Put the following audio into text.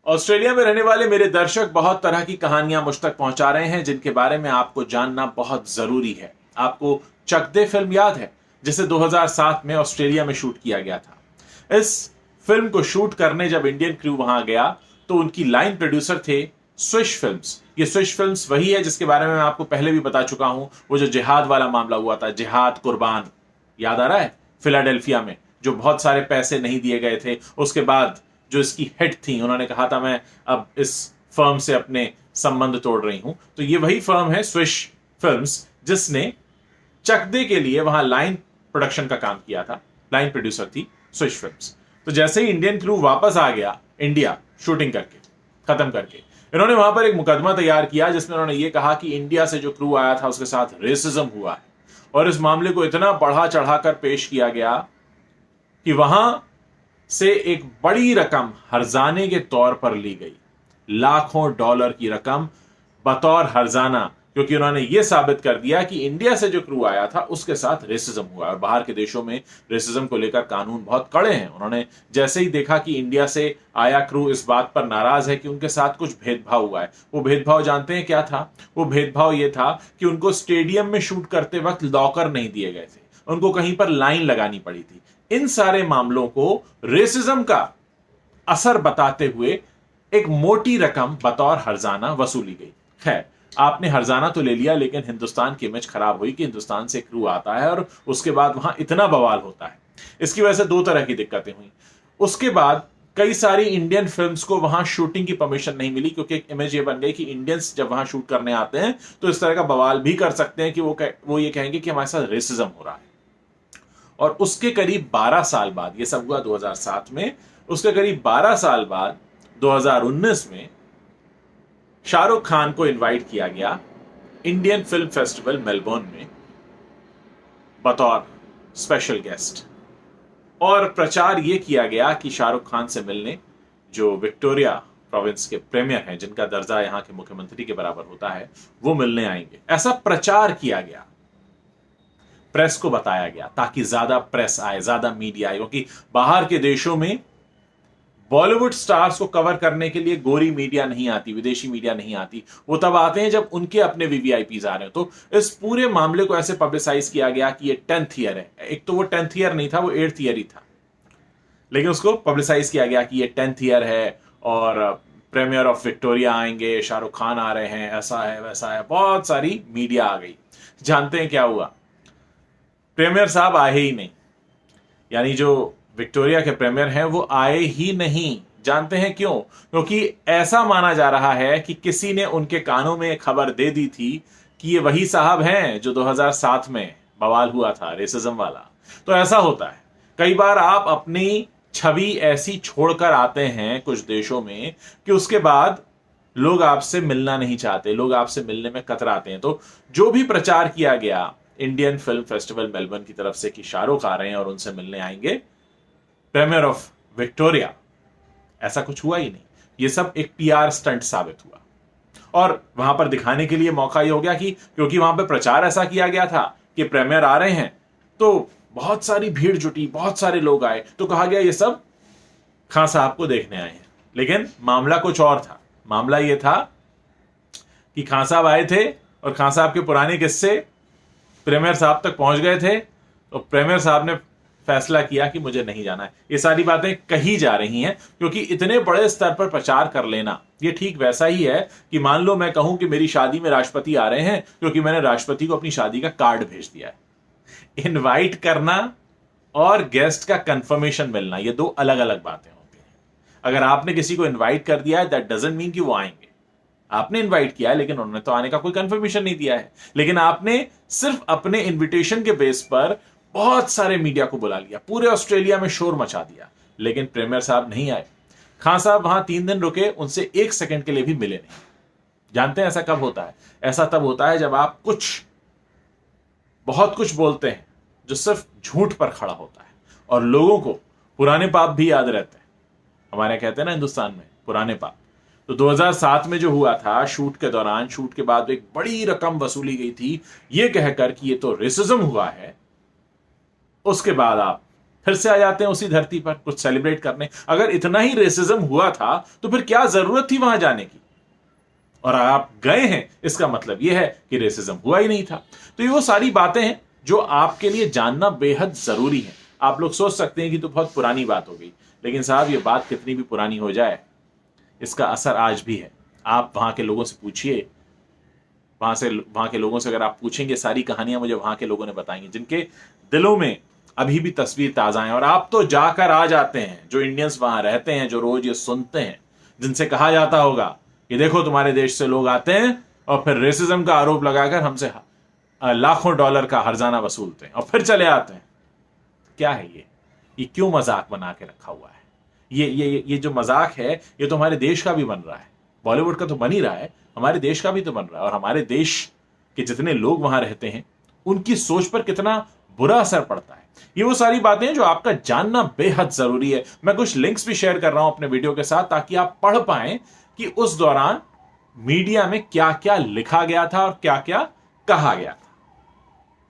Australia में रहने वाले मेरे दर्शक बहुत तरह की कहानियां मुझ तक पहुंचा रहे हैं जिनके बारे में आपको जानना बहुत जरूरी है। आपको चक दे फिल्म याद है जिसे 2007 में ऑस्ट्रेलिया में शूट किया गया था। इस फिल्म को शूट करने जब इंडियन क्रू वहां गया तो उनकी लाइन प्रोड्यूसर थे स्विश फिल्म्स। ये स्विश फिल्म्स वही है जिसके बारे में मैं आपको पहले भी बता चुका हूं, वो जो जिहाद वाला मामला हुआ था, जिहाद कुर्बान, याद आ रहा है? फिलाडेल्फिया में जो बहुत सारे पैसे नहीं दिए गए थे, उसके बाद जो इसकी हेड थी उन्होंने कहा था मैं अब इस फर्म से अपने संबंध तोड़ रही हूं। तो ये वही फर्म है स्विश फिल्म्स जिसने चक दे के लिए वहां लाइन प्रोडक्शन का काम किया था। लाइन प्रोड्यूसर थी स्विश फिल्म्स। तो जैसे ही इंडियन क्रू वापस आ गया इंडिया शूटिंग करके खत्म करके, इन्होंने वहां पर एक मुकदमा तैयार किया जिसमें उन्होंने ये कहा कि इंडिया से जो क्रू आया था उसके साथ रेसिज्म हुआ है। और इस मामले को इतना बढ़ा चढ़ाकर पेश किया गया कि वहां से एक बड़ी रकम हर्जाने के तौर पर ली गई, लाखों डॉलर की रकम बतौर हर्जाना, क्योंकि उन्होंने यह साबित कर दिया कि इंडिया से जो क्रू आया था उसके साथ रेसिज्म हुआ। और बाहर के देशों में रेसिज्म को लेकर कानून बहुत कड़े हैं। उन्होंने जैसे ही देखा कि इंडिया से आया क्रू इस बात पर नाराज है कि उनके साथ कुछ भेदभाव हुआ है, वो भेदभाव जानते हैं क्या था? वो भेदभाव ये था कि उनको स्टेडियम में शूट करते वक्त लॉकर नहीं दिए गए थे, उनको कहीं पर लाइन लगानी पड़ी थी। इन सारे मामलों को रेसिज्म का असर बताते हुए एक मोटी रकम बतौर हर्जाना वसूली गई। खैर, आपने हर्जाना तो ले लिया, लेकिन हिंदुस्तान की इमेज खराब हुई कि हिंदुस्तान से क्रू आता है और उसके बाद वहां इतना बवाल होता है। इसकी वजह से दो तरह की दिक्कतें हुई। उसके बाद कई सारी इंडियन फिल्म्स को वहां शूटिंग की परमिशन नहीं मिली, क्योंकि एक इमेज ये बन गई कि इंडियंस जब वहां शूट करने आते हैं तो इस तरह का बवाल भी कर सकते हैं कि वो ये कहेंगे कि हमारे साथ रेसिज्म हो रहा है। और उसके करीब 12 साल बाद, यह सब हुआ 2007 में, उसके करीब 12 साल बाद 2019 में शाहरुख खान को इनवाइट किया गया इंडियन फिल्म फेस्टिवल मेलबोर्न में बतौर स्पेशल गेस्ट। और प्रचार यह किया गया कि शाहरुख खान से मिलने जो विक्टोरिया प्रोविंस के प्रीमियर हैं, जिनका दर्जा यहां के मुख्यमंत्री के बराबर होता है, वो मिलने आएंगे। ऐसा प्रचार किया गया, प्रेस को बताया गया ताकि ज्यादा प्रेस आए, ज्यादा मीडिया आए, क्योंकि बाहर के देशों में बॉलीवुड स्टार्स को कवर करने के लिए गोरी मीडिया नहीं आती, विदेशी मीडिया नहीं आती। वो तब आते हैं जब उनके अपने वीवीआईपीज आ रहे हो। तो इस पूरे मामले को ऐसे पब्लिसाइज किया गया कि ये 10th ईयर है। एक तो वो 10th ईयर नहीं था, वो 8th ईयर ही था, लेकिन उसको पब्लिसाइज किया गया कि ये 10th ईयर है और प्रीमियर ऑफ विक्टोरिया आएंगे, शाहरुख खान आ रहे हैं, ऐसा है वैसा है। बहुत सारी मीडिया आ गई। जानते हैं क्या हुआ? प्रीमियर साहब आए ही नहीं, यानी जो विक्टोरिया के प्रीमियर हैं वो आए ही नहीं। जानते हैं क्यों? क्योंकि ऐसा माना जा रहा है कि किसी ने उनके कानों में खबर दे दी थी कि ये वही साहब हैं जो 2007 में बवाल हुआ था, रेसिज्म वाला। तो ऐसा होता है, कई बार आप अपनी छवि ऐसी छोड़कर आते हैं कुछ देशों में कि उसके बाद लोग आपसे मिलना नहीं चाहते, लोग आपसे मिलने में कतराते हैं। तो जो भी प्रचार किया गया इंडियन फिल्म फेस्टिवल मेलबर्न की तरफ से कि शाहरुख आ रहे हैं और उनसे मिलने आएंगे प्रीमियर ऑफ विक्टोरिया, ऐसा कुछ हुआ ही नहीं। ये सब एक पीआर स्टंट साबित हुआ। और वहां पर दिखाने के लिए मौका ये हो गया कि क्योंकि वहां पर प्रचार ऐसा किया गया था कि प्रीमियर आ रहे हैं, तो बहुत सारी भीड़ जुटी, बहुत सारे लोग आए, तो कहा गया ये सब खान साहब को देखने आए हैं। लेकिन मामला कुछ और था। मामला ये था कि खान साहब आए थे और खान साहब के पुराने किस्से प्रीमियर साहब तक पहुंच गए थे, तो प्रीमियर साहब ने फैसला किया कि मुझे नहीं जाना है। ये सारी बातें कही जा रही हैं क्योंकि इतने बड़े स्तर पर प्रचार कर लेना ये ठीक वैसा ही है कि मान लो मैं कहूं कि मेरी शादी में राष्ट्रपति आ रहे हैं क्योंकि मैंने राष्ट्रपति को अपनी शादी का कार्ड भेज दिया है। इनवाइट करना और गेस्ट का कंफर्मेशन मिलना, ये दो अलग अलग बातें होती हैं। अगर आपने किसी को इन्वाइट कर दिया है, दैट डजंट मीन कि वो आएंगे। आपने इनवाइट किया है लेकिन उन्होंने तो आने का कोई कंफर्मेशन नहीं दिया है। लेकिन आपने सिर्फ अपने इन्विटेशन के बेस पर बहुत सारे मीडिया को बुला लिया, पूरे ऑस्ट्रेलिया में शोर मचा दिया, लेकिन प्रीमियर साहब नहीं आए। खान साहब वहां 3 दिन रुके, उनसे 1 सेकंड के लिए भी मिले नहीं। जानते हैं ऐसा कब होता है? ऐसा तब होता है जब आप बहुत कुछ बोलते हैं जो सिर्फ झूठ पर खड़ा होता है और लोगों को पुराने पाप भी याद रहते हैं। हमारे कहते हैं ना हिंदुस्तान में पुराने पाप। तो 2007 में जो हुआ था, शूट के दौरान, शूट के बाद एक बड़ी रकम वसूली गई थी ये कहकर कि ये तो रेसिज्म हुआ है। उसके बाद आप फिर से आ जाते हैं उसी धरती पर कुछ सेलिब्रेट करने। अगर इतना ही रेसिज्म हुआ था तो फिर क्या जरूरत थी वहां जाने की? और आप गए हैं, इसका मतलब यह है कि रेसिज्म हुआ ही नहीं था। तो ये वो सारी बातें हैं जो आपके लिए जानना बेहद जरूरी है। आप लोग सोच सकते हैं कि तो बहुत पुरानी बात हो गई, लेकिन साहब ये बात कितनी भी पुरानी हो जाए, इसका असर आज भी है। आप वहां के लोगों से पूछिए, वहां के लोगों से अगर आप पूछेंगे, सारी कहानियां मुझे वहां के लोगों ने बताई, जिनके दिलों में अभी भी तस्वीर ताजा है। और आप तो जाकर आ जाते हैं, जो इंडियंस वहां रहते हैं, जो रोज ये सुनते हैं, जिनसे कहा जाता होगा कि देखो तुम्हारे देश से लोग आते हैं और फिर रेसिज्म का आरोप लगाकर हमसे लाखों डॉलर का हर्जाना वसूलते हैं और फिर चले आते हैं। क्या है ये क्यों मजाक बना के रखा हुआ है? ये जो मजाक है, ये तो हमारे देश का भी बन रहा है। बॉलीवुड का तो बन ही रहा है, हमारे देश का भी तो बन रहा है। और हमारे देश के जितने लोग वहां रहते हैं, उनकी सोच पर कितना बुरा असर पड़ता है। ये वो सारी बातें हैं जो आपका जानना बेहद जरूरी है। मैं कुछ लिंक्स भी शेयर कर रहा हूं अपने वीडियो के साथ, ताकि आप पढ़ पाएं कि उस दौरान मीडिया में क्या क्या लिखा गया था और क्या क्या कहा गया।